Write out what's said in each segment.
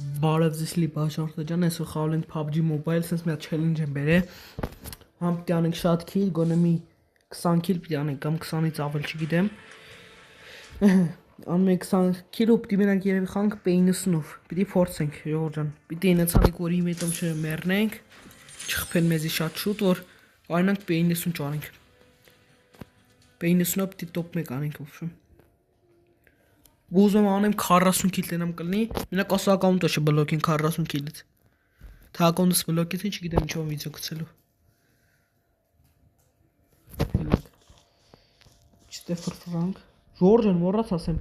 Բարև ձեզ լի բաժարտը ջան, այսօր խաղալ ենք PUBG Mobile, sense մի հատ challenge եմ բերել։ Համ պիտի անենք շատ kill, գոնե մի 20 kill պիտի անենք կամ 20-ից ավել, չգիտեմ։ Անում ենք 20 kill ու պիտի մենակ երևի խանք P90-ով։ Պիտի փորձենք, ժողովուրդ ջան։ Պիտի 90-ի կորի մետում չմեռնենք, չխփեն մեզի շատ շուտ, որ այնանք P90 ճարենք։ P90-ով պիտի top 1 անենք, ոբշում։ Ուզում անեմ 40 kill տենամ կլնի, մենակ ասա ակաունտը չբլոկին 40 kill-ից։ Թե ակաունտս բլոկից են, չգիտեմ ինչով վիդեո գցելու։ Չտե ֆրֆրանք։ Ժորժն մոռաց ասեմ։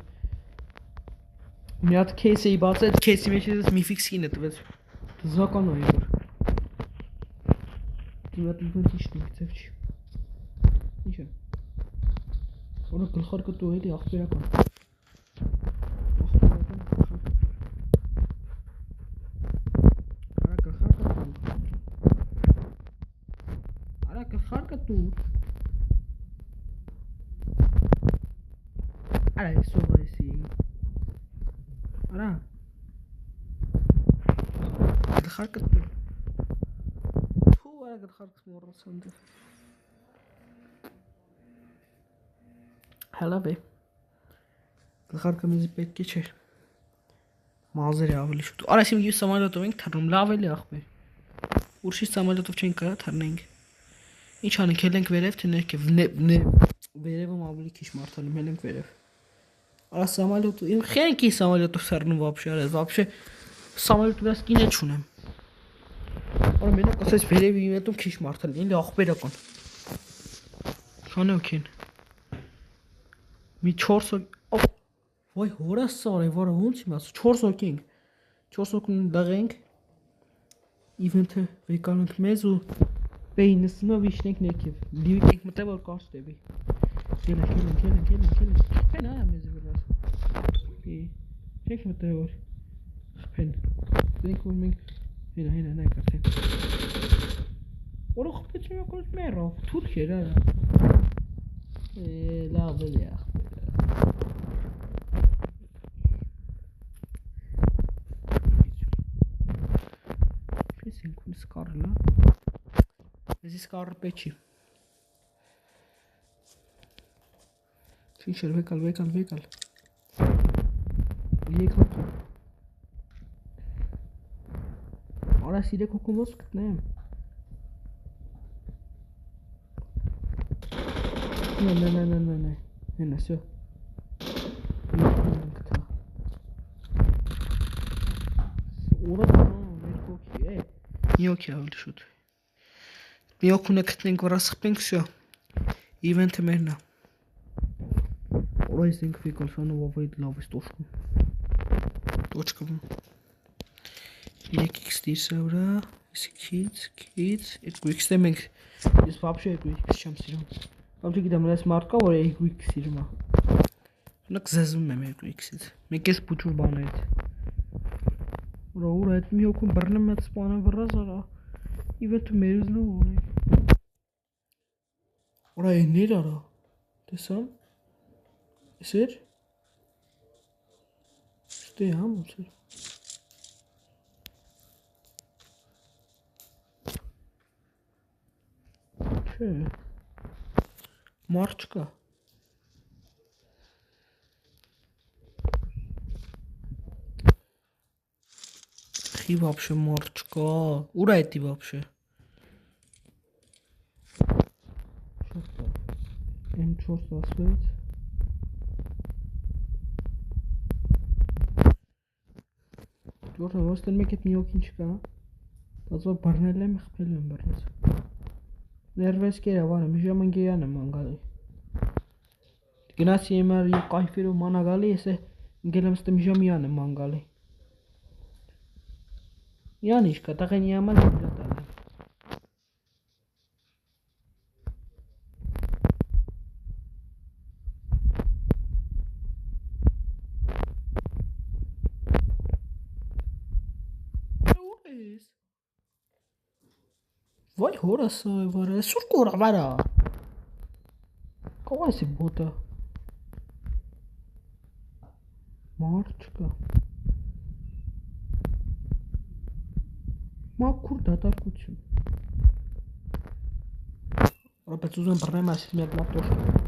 Մի հատ case-ի բացել, case-ի մեջ էս միֆիկ skin-ը տվեց։ Դզական է որ։ Դիմա դիվեն ճիշտ ձև չի։ Ինչ է։ Որը գլխարկը դու էլի ախպերական։ Գլխարկը դու Արա սովայսի Արա գլխարկը դու Փու արա գլխարկս մոռացան դու Հալա բե գլխարկը մեզի պետք է չէ մազերը ավելի շուտ Արա իմ գյուս սամալյոտով ենք թռնում լավ էլի ախպեր Ուրշի սամալյոտով չենք կարա թռնենք Ինչ անենք, հելենք վերև, թե ներքև, վերևում ավելի քիչ մարդանում, հելենք վերև Արա սամալյոտը, խենքի սամալյոտով սարնում վապշե, արեզ, վապշե սամալյոտը վրաս կին է չունեմ Արա մենակ ասես վերևի իմետում քիչ մարդան, ինլի ախպերական Քան է ոքին Մի 4 հոք, վայ հորաս սար է, վարը հունց իմ ասու, 4 հոք ենք 4 հոքն դաղենք Իվենթը վեկանունք մեզ ու P90-ով իշնենք ներքև, լիվիկ ենք մտե, որ կարս տևի Կելենք Խպեն այա մեզի վրաս Չենք մտե, որ Խպեն Դենք որ մենք Հենա նայք արդեն Որը խպեց մի ակորս մերով, թուրք էր արա Լավ էլի ախպեր Պես ենք ունի սկարլա Եզի սկարը պեչի Ինչ էր վեկալ Եկ հոքի Արա սիրեք հոքում ոս կտնեմ Նայ Հենա սյո Ուրա ներք հոքի Մի հոքի ավելի շուտ Մի օքունը կտնենք որ ասխպենք սյո Իվենթը մերնա Ora este încă fie să nu vă văd la văstoșcu Точка Ek XD sonra kids et quick stemming is вообще quick чем сиром Вообще гидам раз марка or ek quick сирма Nak zezum mem quick sit Mekes puçur banet Ora et mi okun barnemet spana vrazara Ivet merzno one Ora enir ara Tesam Esir? Stay ham sir. Че? Марчка. Хи вообще марчка. Ура эти вообще. Что-то. N4 освоить. Որը ոստեն մեկ էտ մի ոքին չկա, բացվա բարնել եմ, խպել եմ բարնեց։ Ներվես կերա վարը, մի ժամ ընգեյան եմ անգալի։ Գնասի եմար և կայֆերով մանագալի, ես է ընգել եմ ստը մի ժամ յան եմ անգալի։ Յան իշկա, տաղեն яման եմ գտալ եմ։ Vai horası var. Surkura vara. Какой си бота? Марчка. Մաքուր դատարկություն։ Բայց ուզում եմ բռնեմ այսպես մի հատ լավ տոշ։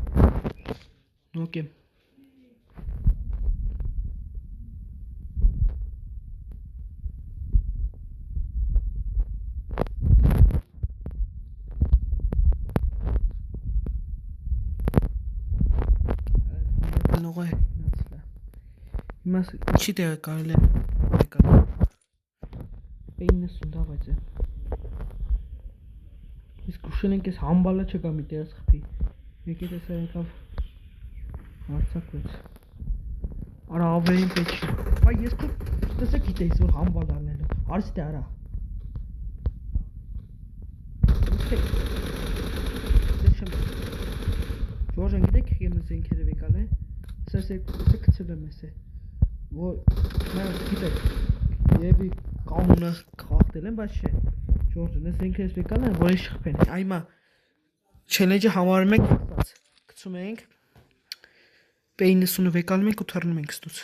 Okay։ Նողը Հիմա ինչի դեր կարելի է Պեյնը սունդա բայց է Իսկ ուշել ենք ես համբալը չկա մի տեղս խփի Եկե տեսա եկավ հարցակվեց Արա ավերին պետք չի Այ ես քո տեսա գիտեի որ համբալ դառնելու Արսի դե արա Ժորժան գիտեք եմս ենքերը վեկալ է Սես կցել եմ ես է Որ mən գիտեք Եվի կանունը խախտել եմ բայց չէ Ժորժան ես ենքերը ես վեկալ են որ ես շխպեն Այմա չելեջը համարում ենք Կցում ենք Պեյնսունը վեկալում ենք ու թռնում ենք ստուց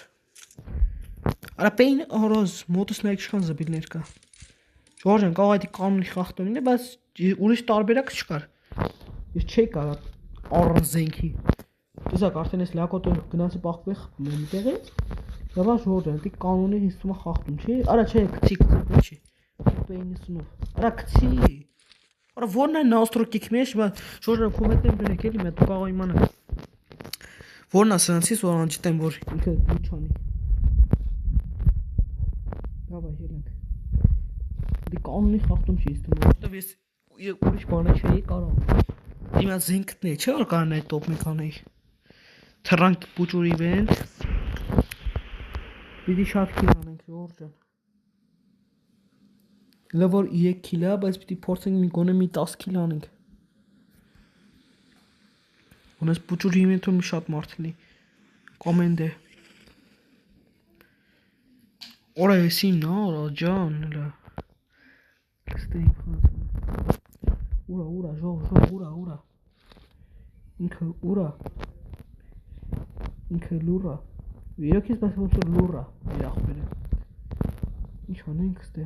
Արա պեյն հորոզ մոտս նայք չքան զբիլներ կա Ժորժան կաղ այդի կանունի խախտումին է բայց ուրիշ տարբերակ չկար Ես չէի կարա առն զենքի Տեսակ արդեն ես լակոտը գնացի պաղկվի խպում եմ տեղից Եվա ժորժան դի կանունի հիստումը խախտում չի Արա չէ կցի չի Պեյնսունով Արա կցի Արա որն է նաստրոկիկ մեջ ժորժան կոմետեն բերեք էլի մետ ու կաղա իմանա Որն է սրանցիս որ անջիտեմ որ ինքը լուչանի Գավա ելենք Դի կանունի խախտում չի իստում Որտև ես ուրիշ բանը չէի կարա Իմ այդ զենքն է չէ որ կարան այդ տոպ մեկ անեի Թռանք բուջուրի վենդ Պիտի շատ քիլ անենք ժորժան Լավ որ 3 քիլ է բայց պիտի փորձենք մի գոնե մի 10 քիլ անենք Ունես բուջուրի վենդում մի շատ մարդլի Կոմենդ է Օրա եսի նա օրա ջան Կստեին խանցում Ուրա ժող ուրա Ինքը լուրա Իրոք ես բասի ոնց որ լուրա իր ախպերը Ինչ անենք ստե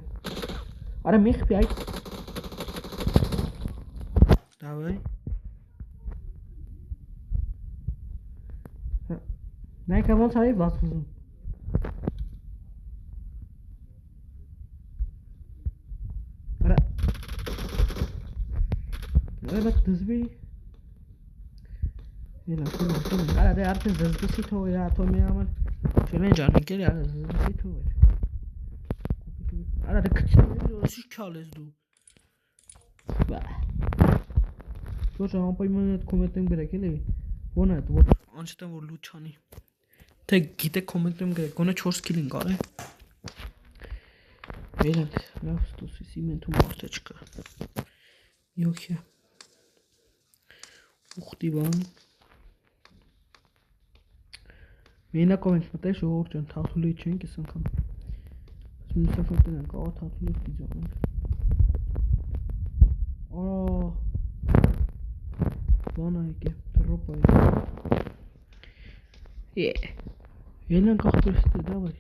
Արա մի խպի այդ Դավայ Նայքա ոնց արի վաց ուզում Արա Արա դզվի Արա դե արդեն զզբիսի թող է ատոմի համար Չելեն ջանիկ էլի արա զզբիսի թող էր Արա դե կծին սիշ քալ ես դու Ժորժա անպայման այդ կոմենտեն բերեք էլի Ոնա այդ որ անջտեմ որ լուչանի Թե գիտեք կոմենտեմ գրեք գոնե 4 քիլ ենք արե Վերանք լավ ստուսի սիմենթում մարդ է չկա Յոքե Ուխտի բան Մենակով ենք մտել ժողորջան թաթուլի չենք ես անգամ Միս անգամ տնենք աղա թաթուլի պիզանենք Արա Բանա եկե Թրոպա եկե Ելանք աղբերստե դավայ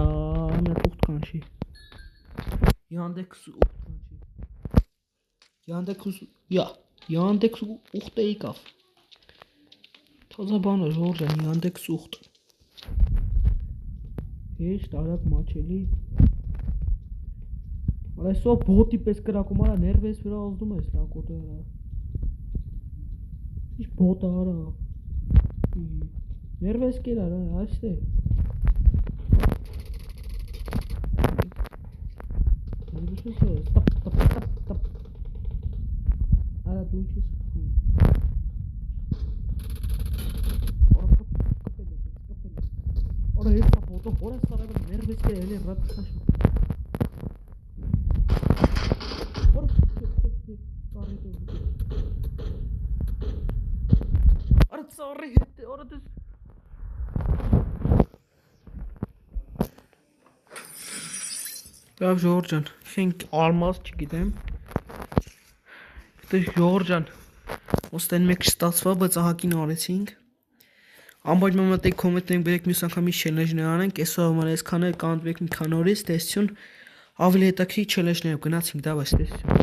Ամենա ուխտ կանչի Յանդեքս ուխտ կանչի Յանդեքս ուխտ է իկավ Թազա բանը ժորժան Յանդեքս ուխտ Հեշտ արակ մաչելի Արա այսո բոտի պես կրակում արա ներվես վրա ազդում ես լակոտը Ինչ բոտ արա Ներվես կեր արա այստ է Տապ Արա դու ինչ ես խխում Ora essa foto, ora sarà per nervous che ele rat khashu. Ora sorry ora this Լավ ժորժան, քենք արմազ չգիտեմ Դե ժորժան Ոստեն մեկ չստացվա, բայց ահակին արեցինք Ամբողջ մտեք կոմենտենք բերեք մյուս անգամ մի շելեջներ անենք, այսօր համար այսքանը կանտվեք մի քանի օրից, տեսություն Ավելի հետաքրքիր չելեջներով գնացինք, դավայ, ստեսություն։